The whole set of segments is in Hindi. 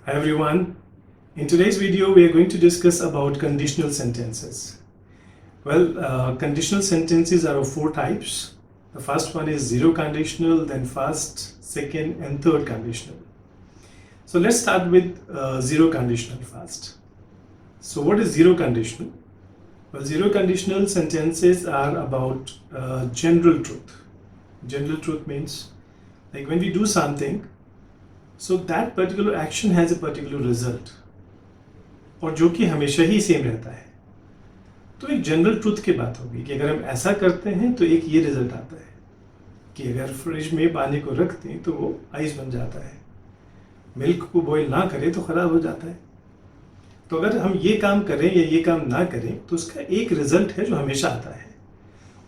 Hi everyone. In today's video, we are going to discuss about conditional sentences. Conditional sentences are of four types. The first one is zero conditional, then first, second, and third conditional. So let's start with zero conditional first. So what is zero conditional? Well, zero conditional sentences are about general truth. General truth means like when we do something, so that particular action has a particular result और जो कि हमेशा ही सेम रहता है. तो एक जनरल ट्रूथ की बात होगी कि अगर हम ऐसा करते हैं तो एक ये रिजल्ट आता है कि अगर फ्रिज में पानी को रख दें तो वो आइस बन जाता है, मिल्क को बॉईल ना करें तो ख़राब हो जाता है. तो अगर हम ये काम करें या ये काम ना करें तो उसका एक रिजल्ट है जो हमेशा आता है.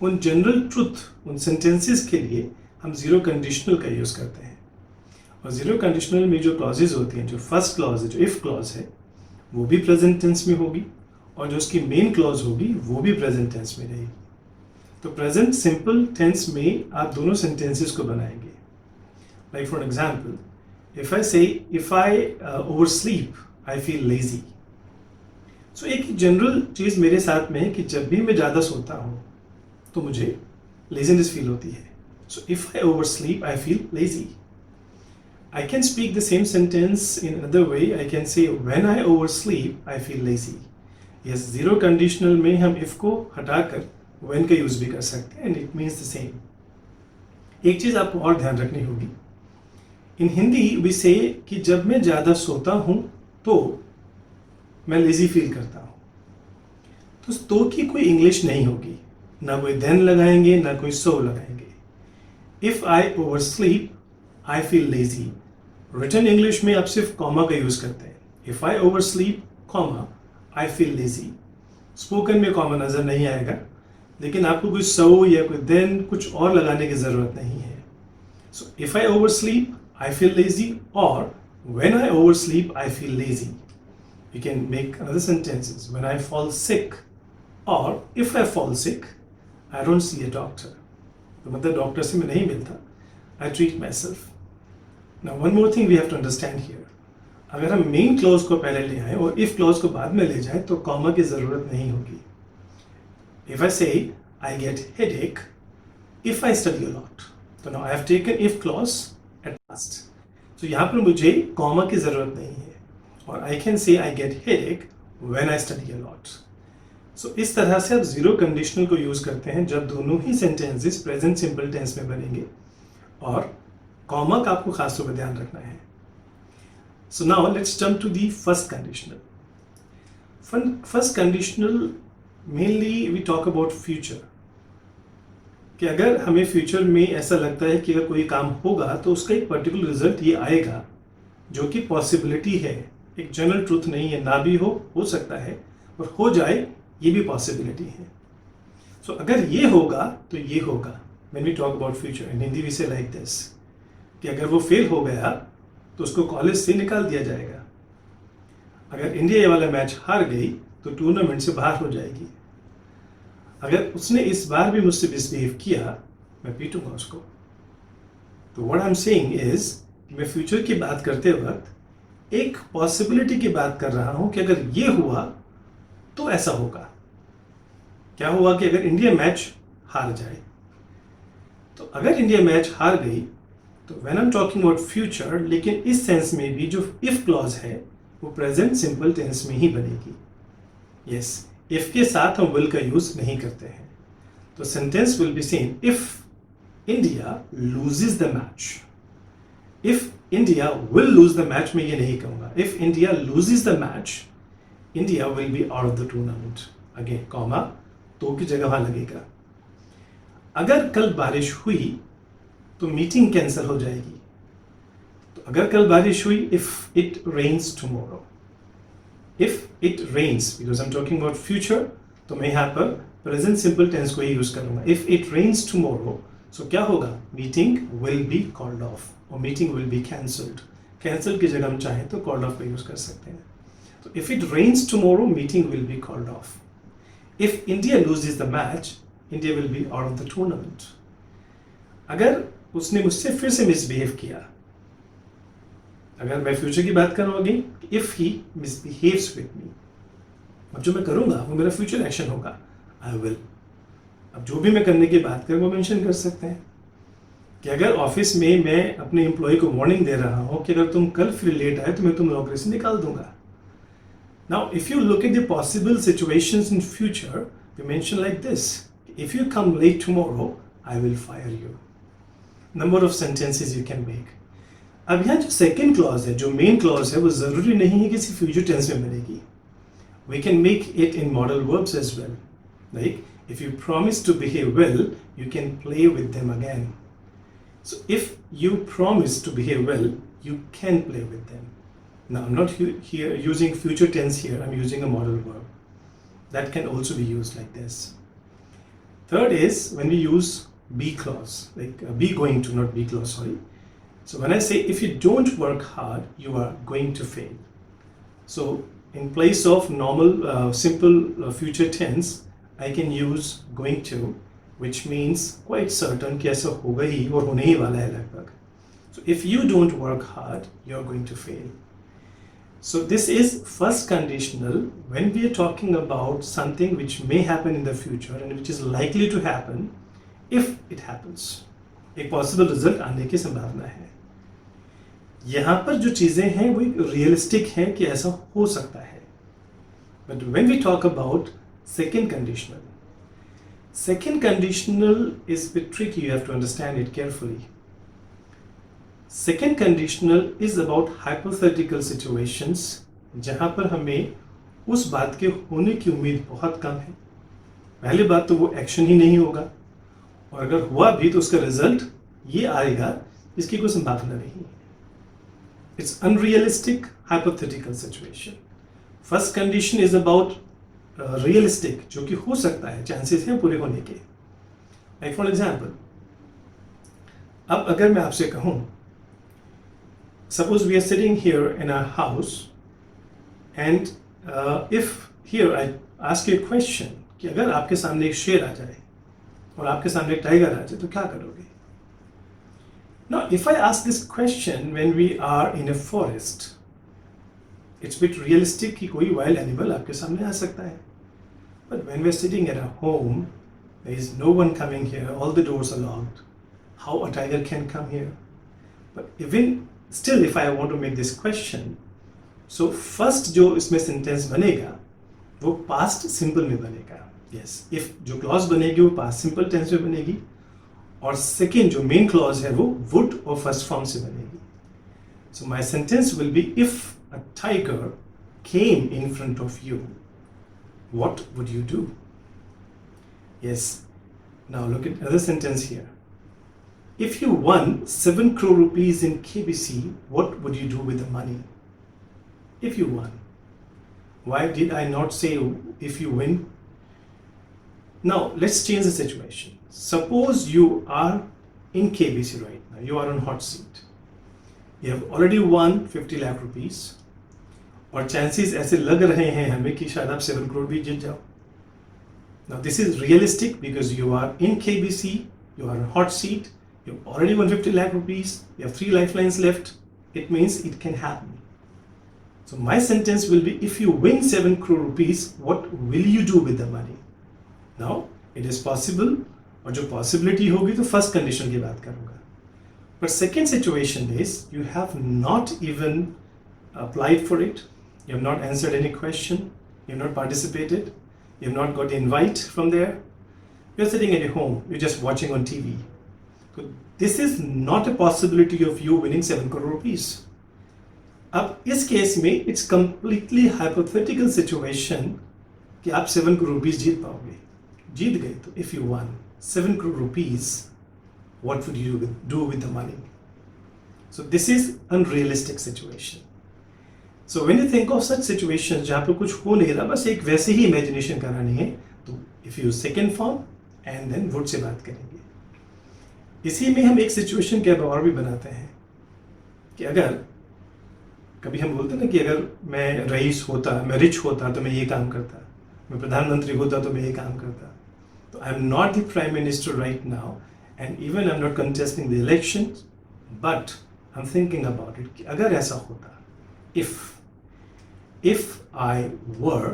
उन जनरल ट्रूथ, उन सेंटेंसेस के लिए हम ज़ीरो कंडीशनल का यूज़ करते हैं. और ज़ीरो कंडीशनल में जो क्लॉजेज होती हैं, जो फर्स्ट क्लॉज है, जो इफ़ क्लॉज है, वो भी प्रेजेंट टेंस में होगी और जो उसकी मेन क्लॉज होगी वो भी प्रेजेंट टेंस में रहेगी. तो प्रेजेंट सिंपल टेंस में आप दोनों सेंटेंसेस को बनाएंगे. Like for example, if I oversleep I feel lazy. So एक जनरल चीज़ मेरे साथ में है कि जब भी मैं ज़्यादा सोता हूँ तो मुझे लेजीनेस फील होती है. So if I oversleep I feel lazy. I can speak the same sentence in another way. I can say when I oversleep, I feel lazy. Yes, zero conditional में हम if को हटाकर when का यूज़ भी कर सकते हैं and it means the same. एक चीज़ आपको और ध्यान रखनी होगी. In हिंदी we say कि जब मैं ज़्यादा सोता हूँ तो मैं lazy feel करता हूँ. तो की कोई इंग्लिश नहीं होगी, ना कोई then लगाएंगे ना कोई so लगाएंगे. If I oversleep, I feel lazy. Written English में आप सिर्फ कॉमा का यूज़ करते हैं. If I oversleep comma I feel lazy. Spoken में कॉमा नज़र नहीं आएगा, लेकिन आपको कोई सो या कोई देन कुछ और लगाने की ज़रूरत नहीं है. So if I oversleep I feel lazy और when I oversleep I feel lazy. You can make another sentences. When I fall sick और if I fall sick I don't see a doctor. तो मतलब डॉक्टर से मैं नहीं मिलता, I treat myself. Now one more thing we have to understand here. अगर हम मेन क्लॉज को पहले ले आए और इफ क्लॉज को बाद में ले जाएं तो कॉमा की ज़रूरत नहीं होगी. If I say I get headache if I study a lot, तो now I have taken if clause at last. So यहाँ पर मुझे कॉमा की ज़रूरत नहीं है और I can say I get headache when I study a lot. So इस तरह से आप ज़ीरो कंडीशनल को यूज़ करते हैं जब दोनों ही सेंटेंसेस प्रेजेंट सिंपल टेंस में बनेंगे और कॉमा का आपको खास तौर पर ध्यान रखना है. So now let's jump to the first conditional. First conditional mainly we talk about future. कि अगर हमें फ्यूचर में ऐसा लगता है कि अगर कोई काम होगा तो उसका एक पर्टिकुलर रिजल्ट ये आएगा जो कि पॉसिबिलिटी है, एक जनरल ट्रूथ नहीं है. ना भी हो सकता है, और हो जाए ये भी पॉसिबिलिटी है. सो अगर ये होगा तो ये होगा. When we talk about future in Hindi we say like this कि अगर वो फेल हो गया तो उसको कॉलेज से निकाल दिया जाएगा. अगर इंडिया ये वाला मैच हार गई तो टूर्नामेंट से बाहर हो जाएगी. अगर उसने इस बार भी मुझसे मिसबिहेव किया मैं पीटूंगा उसको. तो what I am saying is कि मैं फ्यूचर की बात करते वक्त एक पॉसिबिलिटी की बात कर रहा हूं कि अगर ये हुआ तो ऐसा होगा. क्या हुआ कि अगर इंडिया मैच हार जाए, तो अगर इंडिया मैच हार गई तो when I am talking about future, लेकिन इस सेंस में भी जो इफ क्लॉज है वो प्रेजेंट सिंपल टेंस में ही बनेगी. यस, इफ के साथ हम विल का यूज नहीं करते हैं. तो sentence will be same. If India loses the match. If India will lose the match मैं ये नहीं कहूंगा. If India loses the match India will be out of the tournament. Again comma तो की जगह वहां लगेगा. अगर कल बारिश हुई तो मीटिंग कैंसिल हो जाएगी. तो अगर कल बारिश हुई, if it rains tomorrow. If it rains, because I am talking about future, तो मैं यहाँ पर प्रेजेंट सिंपल टेंस को ही यूज करूंगा. If it rains tomorrow, so क्या होगा? Meeting will be called off और meeting will be cancelled. Cancel की जगह हम चाहें तो कॉल्ड ऑफ का यूज कर सकते हैं. तो if it rains tomorrow meeting will be called off. If India loses the match India will be out of the tournament. अगर उसने मुझसे फिर से मिसबिहेव किया अगर मैं फ्यूचर की बात कर रहा हूँ इफ ही मिसबिहेव्स विद मी, अब जो मैं करूँगा वो मेरा फ्यूचर एक्शन होगा, आई विल। अब जो भी मैं करने की बात करें वो मेंशन कर सकते हैं कि अगर ऑफिस में मैं अपने एम्प्लॉय को वार्निंग दे रहा हूँ कि अगर तुम कल फिर लेट आए तो मैं तुम नौकरी से निकाल दूंगा। Now if you look at the possible situations in future, we mention like this, if you come late tomorrow I will fire you. Number of sentences you can make. अब यहाँ जो सेकेंड क्लॉज है, जो मेन क्लॉज है, वो जरूरी नहीं है किसी फ्यूचर टेंस में बनेगी। We can make it in modal verbs as well, like if you promise to behave well, you can play with them again. So if you promise to behave well, you can play with them. Now I'm not here using future tense here, I'm using a modal verb. That can also be used like this. Third is when we use be clause, like be going to, not be clause, sorry. So when I say if you don't work hard, you are going to fail. So in place of normal simple future tense, I can use going to, which means quite certain कि ऐसा होगा ही और होने ही वाला है लगभग. So if you don't work hard, you are going to fail. So this is first conditional when we are talking about something which may happen in the future and which is likely to happen if it happens. एक possible result आने की संभावना है. यहाँ पर जो चीजें हैं वो रियलिस्टिक हैं कि ऐसा हो सकता है. But when we talk about second conditional. Second conditional is a bit tricky, you have to understand it carefully. Second conditional is about hypothetical situations जहाँ पर हमें उस बात के होने की उम्मीद बहुत कम है. पहली बात तो वो एक्शन ही नहीं होगा और अगर हुआ भी तो उसका रिजल्ट ये आएगा जिसकी कोई संभावना नहीं है. It's unrealistic hypothetical situation. First condition is about realistic जो कि हो सकता है, चांसेस हैं पूरे होने के. लाइक फॉर एग्जाम्पल, अब अगर मैं आपसे कहूं suppose we are sitting here in our house and if here I ask you question कि अगर आपके सामने एक शेर आ जाए और आपके सामने एक टाइगर आ जाए तो क्या करोगे? Now if I ask this question when we are in a forest, it's bit realistic कि कोई wild animal आपके सामने आ सकता है. But when we're sitting at a home, there is no one coming here, all the doors are locked. How a tiger can come here? But even still, if I want to make this question, so first जो इसमें sentence बनेगा वो past simple में बनेगा. Yes, if जो clause बनेगी वो past simple tense में बनेगी और second जो main clause है वो would और first form से बनेगी. So my sentence will be if a tiger came in front of you, what would you do? Yes. Now look at another sentence here. If you won 7 crore rupees in KBC, what would you do with the money? If you won. Why did I not say if you win? Now let's change the situation. Suppose you are in KBC right now. You are on hot seat. You have already won 50 lakh rupees. और चांसेस ऐसे लग रहे हैं हमें कि शायद आप 7 करोड़ भी जीत जाओ. Now this is realistic because you are in KBC, you are on hot seat, you have already won 50 lakh rupees, you have 3 lifelines left. It means it can happen. So my sentence will be if you win 7 crore rupees, what will you do with the money? Now it is possible और जो possibility होगी तो first condition की बात करूँगा. But second situation is you have not even applied for it. You have not answered any question, you have not participated, you have not got the invite from there. You're sitting at your home, you're just watching on TV. So this is not a possibility of you winning 7 crore rupees. अब इस केस में it's completely hypothetical situation कि आप 7 crore rupees जीत पाओगे. जीत गए तो if you won 7 crore rupees, what would you do with the money? So this is unrealistic situation. So when you think of such situations जहाँ पे कुछ हो नहीं रहा, बस एक वैसे ही imagination करानी है, तो if you use second form and then would से बात करेंगे. इसी में हम एक situation के और भी बनाते हैं कि अगर कभी हम बोलते हैं ना कि अगर मैं रईस होता, मैं रिच होता तो मैं ये काम करता, मैं प्रधानमंत्री होता तो मैं ये काम करता. तो I am not the prime minister right now and even I'm not contesting the elections, but I am thinking about it कि अगर ऐसा होता, if I were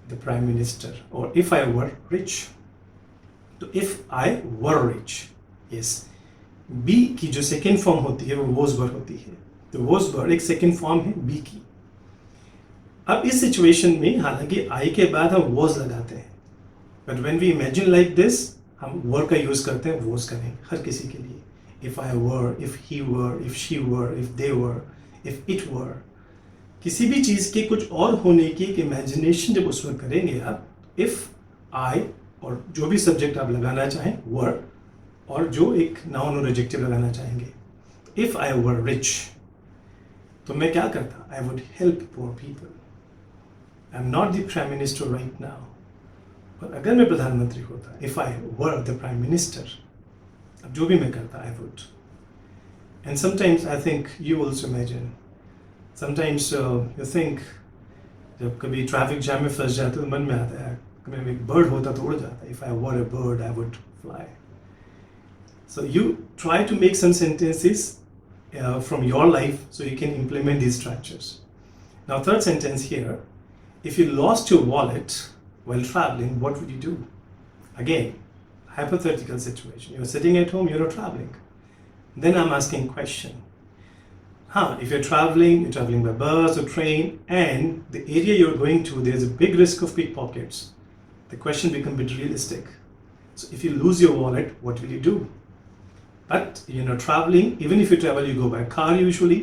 the prime minister और इफ आई वर रिच, तो if I were rich, yes, B की जो सेकेंड फॉर्म होती है वो वॉज वर होती है, तो वॉज वर एक सेकेंड फॉर्म है बी की। अब इस सिचुएशन में हालांकि आई के बाद हम वॉज लगाते हैं, but when we imagine like this हम वर का यूज करते हैं, वॉज करेंगे हर किसी के लिए। If I were, if he were, if she were, if they were, if it were, किसी भी चीज के कुछ और होने की एक इमेजिनेशन जब उस वक्त करेंगे आप, इफ आई और जो भी सब्जेक्ट आप लगाना चाहें वर, और जो एक नाउन और एडजेक्टिव लगाना चाहेंगे। इफ आई वर रिच, तो मैं क्या करता, I would help poor people. I am not the prime minister right now, और अगर मैं प्रधानमंत्री होता, if I were the prime minister, अब जो भी मैं करता, I would. And sometimes I think you also imagine, sometimes you think, जब कभी ट्रैफिक जैम में फंस जाते तो मन में आता है मैं एक बर्ड होता तो उड़ जाता, if I were a bird I would fly. So you try to make some sentences from your life so you can implement these structures. Now third sentence here, if you lost your wallet while traveling, what would you do? Again, hypothetical situation. You're sitting at home, you're not traveling. Then I'm asking question. If you're traveling by bus or train, and the area you're going to, there's a big risk of pickpockets. The question becomes a bit realistic. So if you lose your wallet, what will you do? But you're not traveling, even if you travel, you go by car usually,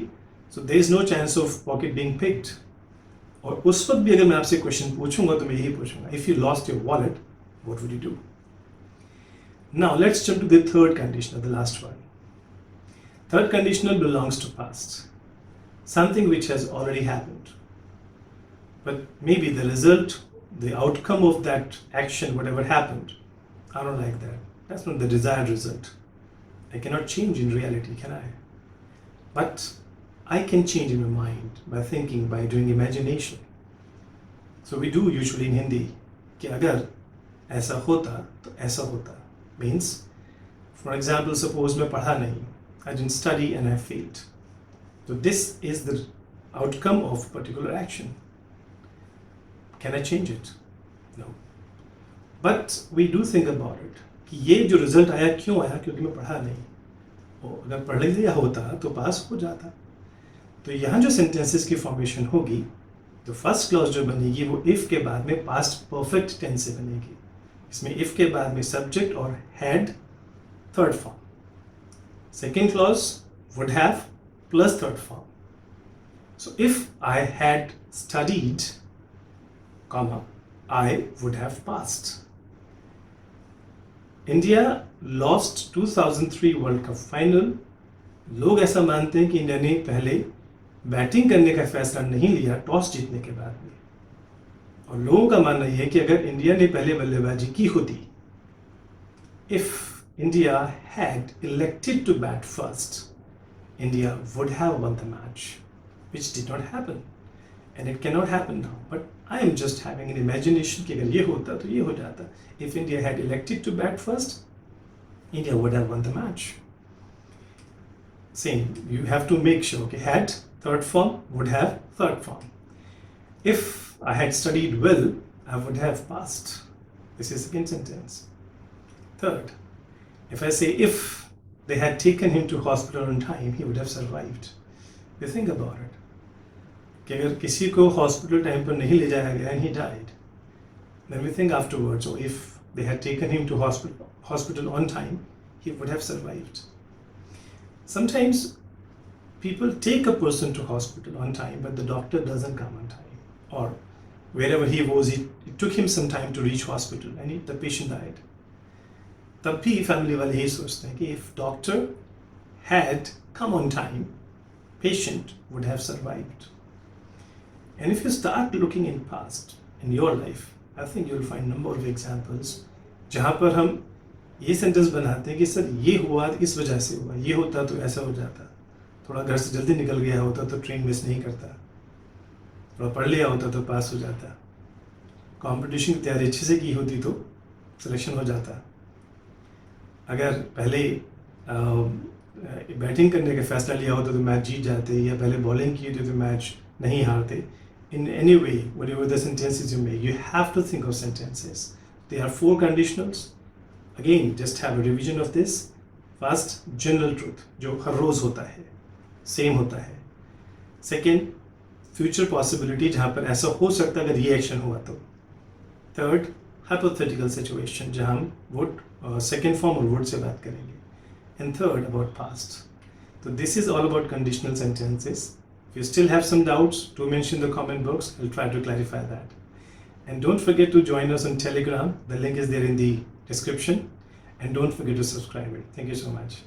so there is no chance of pocket being picked. और उस वक्त भी अगर मैं आपसे क्वेश्चन पूछूंगा तो मैं यही पूछूंगा, if you lost your wallet, what would you do? Now let's jump to the third conditional, the last one. Third conditional belongs to past, something which has already happened, but maybe the result, the outcome of that action, whatever happened, I don't like that. That's not the desired result. I cannot change in reality, can I? But I can change in my mind by thinking, by doing imagination. So we do usually in Hindi कि अगर ऐसा होता तो ऐसा होता, means for example, suppose मैं पढ़ा नहीं, I didn't study and I failed. So this is the outcome of a particular action. Can I change it? No. But we do think about it कि ये जो रिजल्ट आया क्यों आया, क्योंकि मैं पढ़ा नहीं, और अगर पढ़ लिया होता तो पास हो जाता। तो यहाँ जो सेंटेंसेस की फॉर्मेशन होगी, तो फर्स्ट क्लॉज जो बनेगी वो इफ के बाद में पास्ट परफेक्ट टेंस से बनेगी। इसमें इफ के बाद में सब्जेक्ट और had third form, second clause would have plus third form. So if I had studied, comma, I would have passed. India lost 2003 world cup final. लोग ऐसा मानते हैं कि इंडिया ने पहले बैटिंग करने का फैसला नहीं लिया टॉस जीतने के बाद में, और लोगों का मानना यह है कि अगर इंडिया ने पहले बल्लेबाजी की होती, if India had elected to bat first, India would have won the match, which did not happen, and it can not happen now. But I am just having an imagination कि अगर ये होता तो ये हो जाता। If India had elected to bat first, India would have won the match. Same, you have to make sure, okay, had third form, would have third form. If I had studied well, I would have passed. This is the second sentence. Third, if I say if they had taken him to hospital on time, he would have survived. You think about it. कि अगर किसी को हॉस्पिटल टाइम पर नहीं ले जाया गया and he died, then we think afterwards, so if they had taken him to hospital on time, he would have survived. Sometimes people take a person to hospital on time, but the doctor doesn't come on time, or wherever he was, it took him some time to reach hospital and the patient died. तब भी फैमिली वाले यही सोचते हैं कि if doctor had come on time, patient would have survived. And if you start looking in past in your life, I think you'll find number of examples जहाँ पर हम ये सेंटेंस बनाते हैं कि सर ये हुआ इस वजह से हुआ, ये होता तो ऐसा हो जाता, थोड़ा घर से जल्दी निकल गया होता तो ट्रेन मिस नहीं करता, थोड़ा पढ़ लिया होता तो पास हो जाता, कंपटीशन की तैयारी अच्छे से की होती तो सिलेक्शन हो जाता, अगर पहले बैटिंग करने का फैसला लिया होता तो मैच जीत जाते, या पहले बॉलिंग की होती तो मैच नहीं हारते. In any way, whatever the sentences you make, you have to think of sentences. There are 4 conditionals. Again, just have a revision of this. First, general truth, जो हर रोज होता है, सेम होता है. Second, future possibility, जहाँ पर ऐसा हो सकता है अगर ये एक्शन हुआ तो. Third, hypothetical situation, जहाँ हम would second form और would से बात करेंगे. And third, about past. So this is all about conditional sentences. If you still have some doubts, do mention in the comment box. I'll try to clarify that. And don't forget to join us on Telegram. The link is there in the description. And don't forget to subscribe it. Thank you so much.